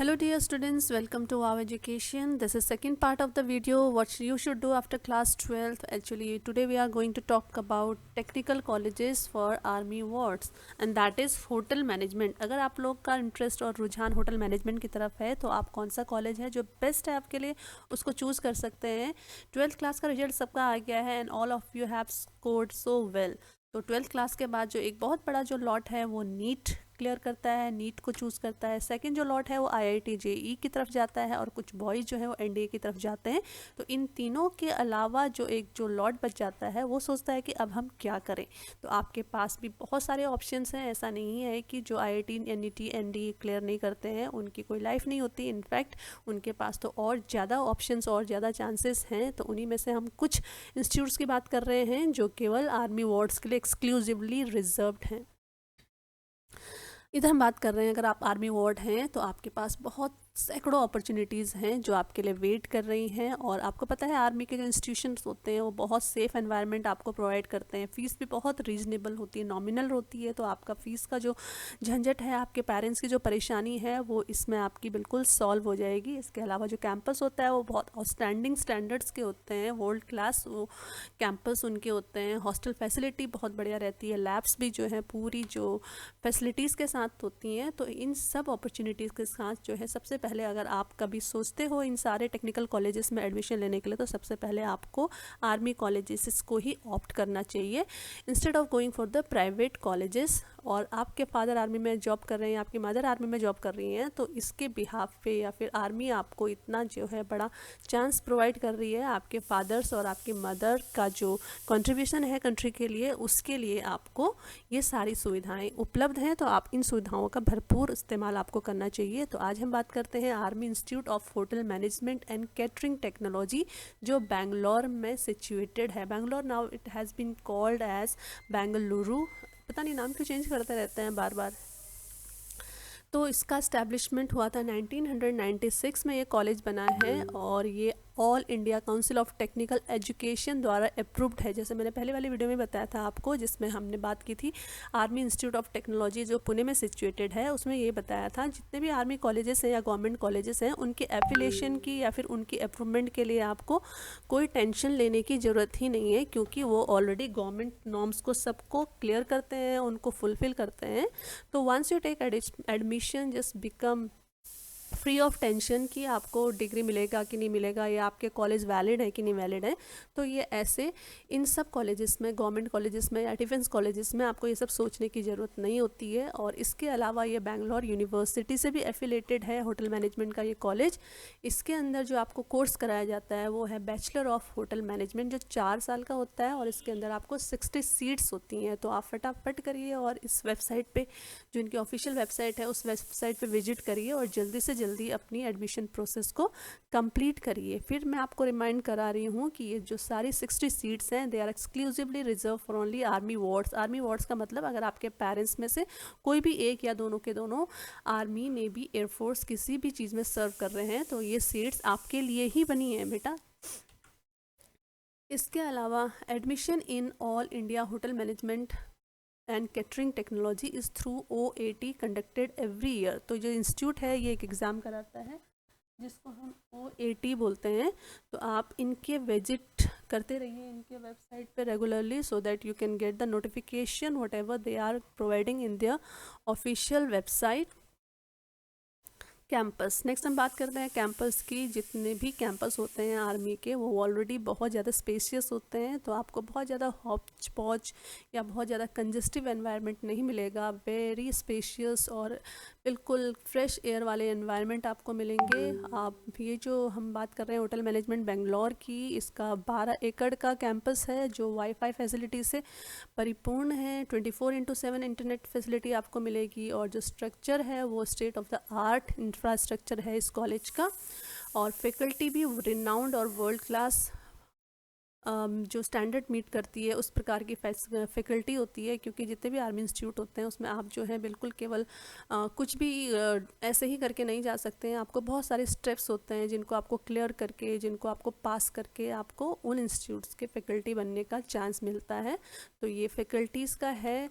Hello dear students, welcome to our education. This is second part of the video what you should do after class 12th. Actually today we are going to talk about technical colleges for army wards and that is hotel management. अगर आप लोग का interest और रुझान hotel management की तरफ है तो आप कौन सा कॉलेज है जो बेस्ट है आपके लिए उसको चूज़ कर सकते हैं। 12th क्लास का रिजल्ट सबका आ गया है and all of you have scored so well. तो 12th क्लास के बाद जो एक बहुत बड़ा जो लॉट है वो नीट क्लियर करता है, नीट को चूज़ करता है। सेकंड जो लॉट है वो आईआईटी जेई की तरफ जाता है और कुछ बॉयज़ जो है वो एनडीए की तरफ जाते हैं। तो इन तीनों के अलावा जो एक जो लॉट बच जाता है वो सोचता है कि अब हम क्या करें। तो आपके पास भी बहुत सारे ऑप्शंस हैं, ऐसा नहीं है कि जो आईआईटी एनईटी एनडीए क्लियर नहीं करते हैं उनकी कोई लाइफ नहीं होती। इनफैक्ट उनके पास तो और ज़्यादा ऑप्शंस और ज़्यादा चांसेस हैं। तो उन्हीं में से हम कुछ इंस्टीट्यूट्स की बात कर रहे हैं जो केवल आर्मी वार्ड्स के लिए एक्सक्लूसिवली रिजर्व्ड हैं। इधर हम बात कर रहे हैं, अगर आप आर्मी वार्ड हैं तो आपके पास बहुत सैकड़ों अपॉर्चुनिटीज़ हैं जो आपके लिए वेट कर रही हैं। और आपको पता है आर्मी के जो इंस्टीट्यूशंस होते हैं वो बहुत सेफ़ एनवायरनमेंट आपको प्रोवाइड करते हैं। फ़ीस भी बहुत रीज़नेबल होती है, नॉमिनल होती है। तो आपका फ़ीस का जो झंझट है, आपके पेरेंट्स की जो परेशानी है वो इसमें आपकी बिल्कुल सॉल्व हो जाएगी। इसके अलावा जो कैंपस होता है वो बहुत आउटस्टैंडिंग स्टैंडर्ड्स के होते हैं, वर्ल्ड क्लास वो कैंपस उनके होते हैं। हॉस्टल फैसिलिटी बहुत बढ़िया रहती है, लैब्स भी जो है पूरी जो फैसिलिटीज़ के साथ होती हैं। तो इन सब अपॉर्चुनिटीज़ के साथ जो है सबसे पहले अगर आप कभी सोचते हो इन सारे टेक्निकल कॉलेजेस में एडमिशन लेने के लिए तो सबसे पहले आपको आर्मी कॉलेजेस को ही ऑप्ट करना चाहिए instead of going for the private colleges. और आपके फादर आर्मी में जॉब कर रहे हैं, आपकी मदर आर्मी में जॉब कर रही हैं, तो इसके बिहाफ पे या फिर आर्मी आपको इतना जो है बड़ा चांस प्रोवाइड कर रही है। आपके फादर्स और आपकी मदर का जो कंट्रीब्यूशन है कंट्री के लिए, उसके लिए आपको ये सारी सुविधाएं उपलब्ध हैं। तो आप इन सुविधाओं का भरपूर इस्तेमाल आपको करना चाहिए। तो आज हम बात करते हैं Army Institute of Hotel Management and Catering Technology जो बेंगलोर में सिचुएटेड है। Bangalore now it has been called as Bengaluru, पता नहीं नाम क्यों चेंज करते रहते हैं बार बार। तो इसका इस्टेब्लिशमेंट हुआ था 1996 में ये कॉलेज बना है और ये all India council of technical education द्वारा अप्रूव्ड है। जैसे मैंने पहले वाली वीडियो में बताया था आपको, जिसमें हमने बात की थी आर्मी इंस्टीट्यूट ऑफ टेक्नोलॉजी जो पुणे में सिचुएटेड है, उसमें ये बताया था जितने भी आर्मी कॉलेजेस हैं या गवर्नमेंट कॉलेजेस हैं उनके एफिलिएशन की या फिर उनकी अप्रूवमेंट के लिए आपको कोई टेंशन लेने की ज़रूरत ही नहीं है, क्योंकि वो ऑलरेडी गवर्नमेंट नॉर्म्स को सबको क्लियर करते हैं, उनको फुलफ़िल करते हैं। तो once you take admission just become free of tension कि आपको डिग्री मिलेगा कि नहीं मिलेगा या आपके कॉलेज वैलिड है कि नहीं वैलिड है। तो ये ऐसे इन सब कॉलेजेस में, गवर्नमेंट कॉलेजेस में या डिफेंस कॉलेजेस में आपको ये सब सोचने की ज़रूरत नहीं होती है। और इसके अलावा ये बेंगलोर यूनिवर्सिटी से भी एफिलेटेड है होटल मैनेजमेंट का ये कॉलेज। इसके अंदर जो आपको कोर्स कराया जाता है वो है बैचलर ऑफ होटल मैनेजमेंट जो 4 साल का होता है और इसके अंदर आपको 60 सीट्स होती हैं। तो आप फटाफट करिए और इस वेबसाइट पे, जो इनकी ऑफिशियल वेबसाइट है, उस वेबसाइट पे विजिट करिए और जल्दी से जल्दी अपनी एडमिशन प्रोसेस को कंप्लीट करिए। फिर मैं आपको रिमाइंड करा रही हूँ कि ये जो सारी 60 सीट्स हैं they are exclusively reserved for only army wards. Army wards का मतलब अगर आपके पेरेंट्स में से कोई भी एक या दोनों के दोनों आर्मी, नेवी, एयरफोर्स किसी भी चीज़ में सर्व कर रहे हैं तो ये सीट्स आपके लिए ही बनी हैं बेटा। इसके अलावा admission in all India hotel Management and Catering technology is through OAT conducted every year. तो जो इंस्टीट्यूट है ये एक एग्ज़ाम कराता है जिसको हम OAT बोलते हैं। तो आप इनके विजिट करते रहिए इनके वेबसाइट पे regularly so that you can get the notification whatever they are providing in their official website. Campus, next हम बात करते हैं कैंपस की। जितने भी कैंपस होते हैं आर्मी के वो ऑलरेडी बहुत ज़्यादा स्पेशियस होते हैं, तो आपको बहुत ज़्यादा हॉच पॉच या बहुत ज़्यादा कंजेस्टिव एनवायरनमेंट नहीं मिलेगा। वेरी स्पेशियस और बिल्कुल फ्रेश एयर वाले एनवायरनमेंट आपको मिलेंगे। आप ये जो हम बात कर रहे हैं होटल मैनेजमेंट बेंगलोर की, इसका 12 एकड़ का कैंपस है जो वाईफाई फैसिलिटी से परिपूर्ण है। 24/7 इंटरनेट फैसिलिटी आपको मिलेगी और जो स्ट्रक्चर है वो state of the art infrastructure है इस कॉलेज का। और फैकल्टी भी रिनाउंड और वर्ल्ड क्लास जो स्टैंडर्ड मीट करती है उस प्रकार की फैकल्टी होती है, क्योंकि जितने भी आर्मी इंस्टीट्यूट होते हैं उसमें आप जो है बिल्कुल केवल कुछ भी ऐसे ही करके नहीं जा सकते हैं। आपको बहुत सारे स्टेप्स होते हैं जिनको आपको क्लियर करके, जिनको आपको पास करके आपको उन इंस्टीट्यूट्स के फैकल्टी बनने का चांस मिलता है। तो ये फैकल्टीज़ का है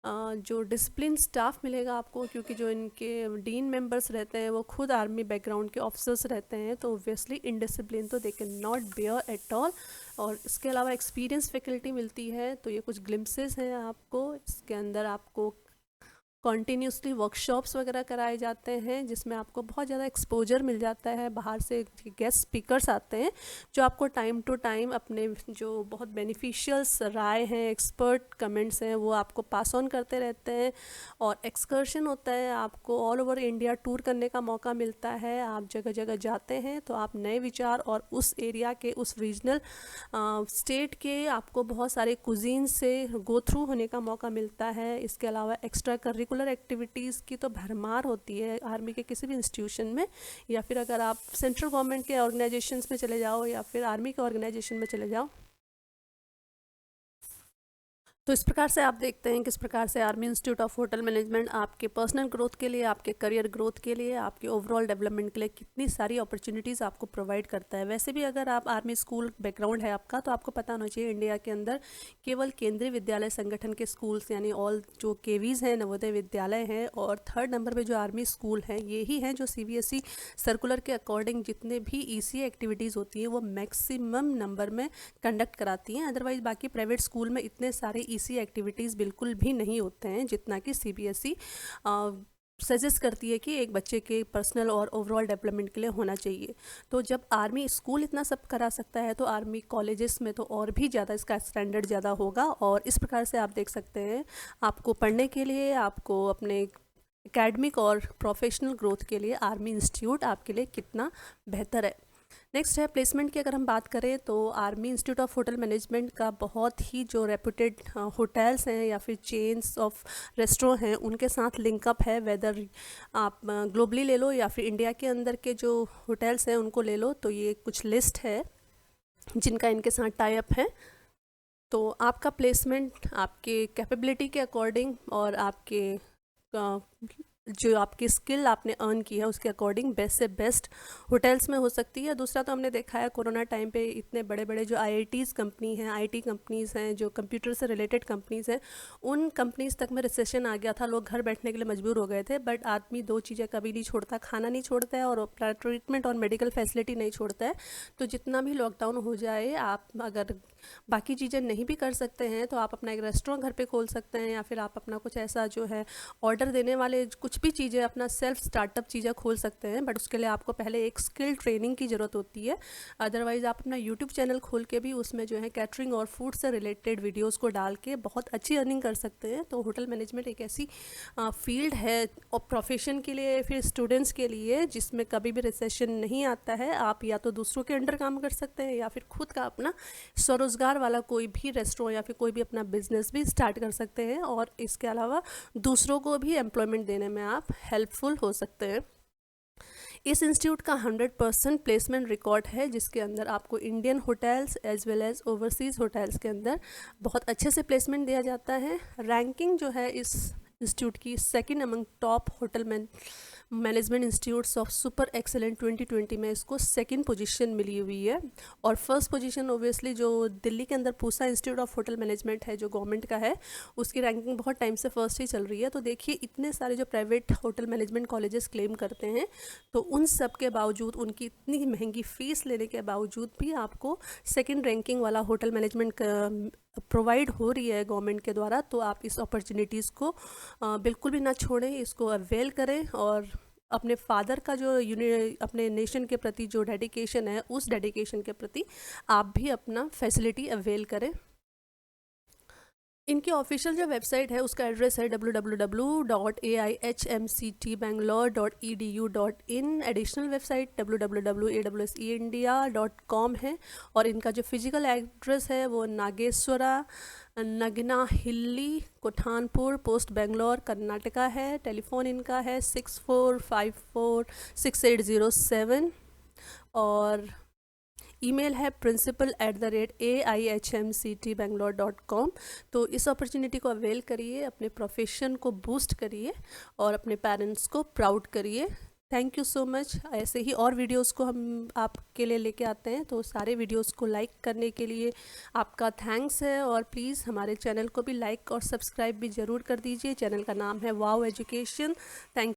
जो डिसिप्लिन स्टाफ मिलेगा आपको, क्योंकि जो इनके डीन मेंबर्स रहते हैं वो खुद आर्मी बैकग्राउंड के ऑफिसर्स रहते हैं, तो ऑब्वियसली इनडिसिप्लिन तो they can not bear at all. और इसके अलावा एक्सपीरियंस फैकल्टी मिलती है, तो ये कुछ ग्लिम्सेस हैं आपको। इसके अंदर आपको कॉन्टीन्यूसली वर्कशॉप्स वगैरह कराए जाते हैं, जिसमें आपको बहुत ज़्यादा एक्सपोजर मिल जाता है। बाहर से गेस्ट स्पीकर्स आते हैं जो आपको टाइम टू टाइम अपने जो बहुत बेनिफिशियल्स राय हैं, एक्सपर्ट कमेंट्स हैं, वो आपको पास ऑन करते रहते हैं। और एक्सकर्शन होता है, आपको ऑल ओवर इंडिया टूर करने का मौका मिलता है। आप जगह जगह जाते हैं तो आप नए विचार और उस एरिया के, उस रीजनल स्टेट के आपको बहुत सारे कुजीन से गो थ्रू होने का मौका मिलता है। इसके अलावा एक्स्ट्रा करिकुलर एक्टिविटीज़ की तो भरमार होती है आर्मी के किसी भी इंस्टीट्यूशन में, या फिर अगर आप सेंट्रल गवर्नमेंट के ऑर्गेनाइजेशंस में चले जाओ या फिर आर्मी के ऑर्गेनाइजेशन में चले जाओ। तो इस प्रकार से आप देखते हैं किस प्रकार से army Institute of Hotel management आपके पर्सनल ग्रोथ के लिए, आपके करियर ग्रोथ के लिए, आपके ओवरऑल डेवलपमेंट के लिए कितनी सारी अपॉर्चुनिटीज़ आपको प्रोवाइड करता है। वैसे भी अगर आप आर्मी स्कूल बैकग्राउंड है आपका, तो आपको पता होना चाहिए इंडिया के अंदर केवल केंद्रीय विद्यालय संगठन के स्कूल्स यानी ऑल जो केवीज़ हैं, नवोदय विद्यालय हैं, और थर्ड नंबर पर जो आर्मी स्कूल हैं यही हैं जो CBSE सर्कुलर के अकॉर्डिंग जितने भी ECA एक्टिविटीज़ होती हैं वो मैक्सिमम नंबर में कंडक्ट कराती हैं। अदरवाइज़ बाकी प्राइवेट स्कूल में इतने सारे ECA एक्टिविटीज़ बिल्कुल भी नहीं होते हैं जितना कि CBSE सजेस्ट करती है कि एक बच्चे के पर्सनल और ओवरऑल डेवलपमेंट के लिए होना चाहिए। तो जब आर्मी स्कूल इतना सब करा सकता है तो आर्मी कॉलेजेस में तो और भी ज़्यादा इसका स्टैंडर्ड ज़्यादा होगा। और इस प्रकार से आप देख सकते हैं आपको पढ़ने के लिए, आपको अपने एकेडमिक और प्रोफेशनल ग्रोथ के लिए आर्मी इंस्टीट्यूट आपके लिए कितना बेहतर है। नेक्स्ट है प्लेसमेंट की। अगर हम बात करें तो army Institute of Hotel management का बहुत ही जो रेपुटेड होटल्स हैं या फिर चेन्स ऑफ रेस्टोरेंट हैं उनके साथ लिंकअप है। वेदर आप ग्लोबली ले लो या फिर इंडिया के अंदर के जो होटल्स हैं उनको ले लो, तो ये कुछ लिस्ट है जिनका इनके साथ टाई अप है। तो आपका प्लेसमेंट आपके कैपेबिलिटी के अकॉर्डिंग और आपके जो आपकी स्किल आपने अर्न की है उसके अकॉर्डिंग बेस्ट से बेस्ट होटल्स में हो सकती है। दूसरा तो हमने देखा है कोरोना टाइम पे इतने बड़े बड़े जो IITs कंपनी हैं, IT कंपनीज़ हैं, जो कंप्यूटर से रिलेटेड कंपनीज़ हैं, उन कंपनीज़ तक में रिसेशन आ गया था, लोग घर बैठने के लिए मजबूर हो गए थे। बट आदमी दो चीज़ें कभी नहीं छोड़ता, खाना नहीं छोड़ता है और अपना ट्रीटमेंट और मेडिकल फैसिलिटी नहीं छोड़ता है। तो जितना भी लॉकडाउन हो जाए, आप अगर बाकी चीज़ें नहीं भी कर सकते हैं तो आप अपना एक रेस्टोरेंट घर पे खोल सकते हैं, या फिर आप अपना कुछ ऐसा जो है ऑर्डर देने वाले कुछ भी चीज़ें अपना सेल्फ स्टार्टअप चीज़ें खोल सकते हैं। बट उसके लिए आपको पहले एक स्किल ट्रेनिंग की ज़रूरत होती है। अदरवाइज़ आप अपना यूट्यूब चैनल खोल के भी उसमें जो है कैटरिंग और फूड से रिलेटेड वीडियोज़ को डाल के बहुत अच्छी अर्निंग कर सकते हैं। तो होटल मैनेजमेंट एक ऐसी फील्ड है और प्रोफेशन के लिए, फिर स्टूडेंट्स के लिए, जिसमें कभी भी रिसेशन नहीं आता है। आप या तो दूसरों के अंडर काम कर सकते हैं या फिर खुद का अपना स्वरोजगार वाला कोई भी रेस्टोरेंट या फिर कोई भी अपना बिजनेस भी स्टार्ट कर सकते हैं, और इसके अलावा दूसरों को भी एम्प्लॉयमेंट देने में आप हेल्पफुल हो सकते हैं। इस इंस्टीट्यूट का 100% प्लेसमेंट रिकॉर्ड है, जिसके अंदर आपको Indian hotels as well as overseas hotels के अंदर बहुत अच्छे से प्लेसमेंट दिया जाता है। रैंकिंग जो है इस इंस्टीट्यूट की second among top hotel management institutes of super excellent 2020 में इसको सेकंड पोजीशन मिली हुई है। और फर्स्ट पोजीशन ओबियसली जो दिल्ली के अंदर Pusa institute of Hotel management है जो गवर्नमेंट का है, उसकी रैंकिंग बहुत टाइम से फर्स्ट ही चल रही है। तो देखिए इतने सारे जो private hotel management colleges claim करते हैं, तो उन सब के बावजूद, उनकी इतनी महंगी फ़ीस लेने के बावजूद भी आपको सेकेंड रैंकिंग वाला होटल मैनेजमेंट प्रोवाइड हो रही है गवर्नमेंट के द्वारा। तो आप इस अपॉर्चुनिटीज़ को बिल्कुल भी ना छोड़ें, इसको अवेल करें और अपने फादर का जो अपने नेशन के प्रति जो डेडिकेशन है, उस डेडिकेशन के प्रति आप भी अपना फैसिलिटी अवेल करें। इनकी ऑफिशियल जो वेबसाइट है उसका एड्रेस है www.aihmctbangalore.edu.in। एडिशनल वेबसाइट www.awseindia.com है। और इनका जो फिजिकल एड्रेस है वो नागेश्वरा नगनाहिल्ली, कोठानपुर पोस्ट, बेंगलोर, कर्नाटका है। टेलीफोन इनका है 64546807 और ईमेल है principal@aihmctbangalore.com। तो इस अपॉर्चुनिटी को अवेल करिए, अपने प्रोफेशन को बूस्ट करिए और अपने पेरेंट्स को प्राउड करिए। Thank you so much. ऐसे ही और वीडियोस को हम आपके लिए लेके आते हैं, तो सारे वीडियोस को लाइक करने के लिए आपका थैंक्स है। और प्लीज़ हमारे चैनल को भी लाइक और सब्सक्राइब भी ज़रूर कर दीजिए। चैनल का नाम है वाव एजुकेशन। थैंक